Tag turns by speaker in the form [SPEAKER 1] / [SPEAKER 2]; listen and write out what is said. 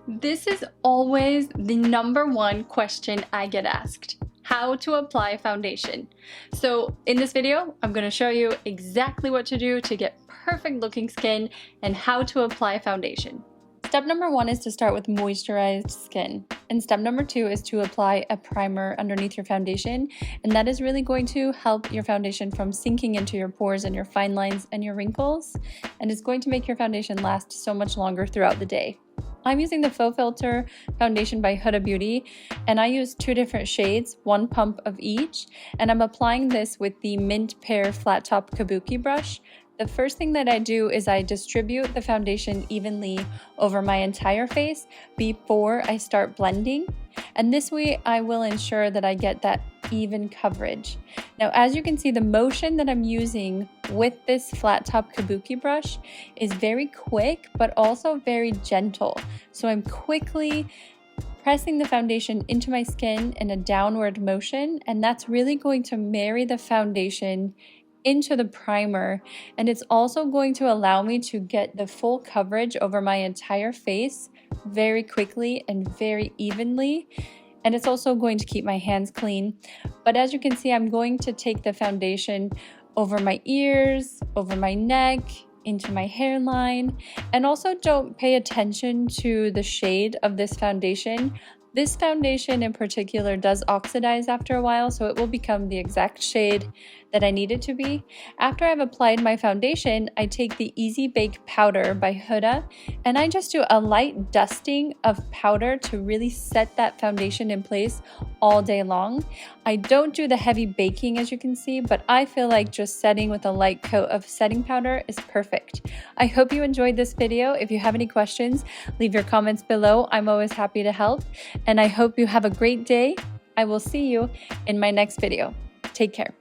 [SPEAKER 1] This is always the number one question I get asked: how to apply foundation. So in this video, I'm going to show you exactly what to do to get perfect looking skin and how to apply foundation. Step number one is to start with moisturized skin. And step number two is to apply a primer underneath your foundation. And that is really going to help your foundation from sinking into your pores and your fine lines and your wrinkles. And it's going to make your foundation last so much longer throughout the day. I'm using the Faux Filter foundation by Huda Beauty, and I use two different shades, one pump of each, and I'm applying this with the Mint Pear Flat Top Kabuki brush. The first thing that I do is I distribute the foundation evenly over my entire face before I start blending, and this way I will ensure that I get that even coverage. Now, as you can see, the motion that I'm using with this flat top kabuki brush is very quick but also very gentle. So I'm quickly pressing the foundation into my skin in a downward motion, and that's really going to marry the foundation into the primer, and it's also going to allow me to get the full coverage over my entire face very quickly and very evenly. And it's also going to keep my hands clean. But as you can see, I'm going to take the foundation over my ears, over my neck, into my hairline, and also don't pay attention to the shade of this foundation. This foundation in particular does oxidize after a while, so it will become the exact shade that I need it to be. After I've applied my foundation, I take the Easy Bake powder by Huda, and I just do a light dusting of powder to really set that foundation in place all day long. I don't do the heavy baking, as you can see, but I feel like just setting with a light coat of setting powder is perfect. I hope you enjoyed this video. If you have any questions, leave your comments below. I'm always happy to help, and I hope you have a great day. I will see you in my next video. Take care.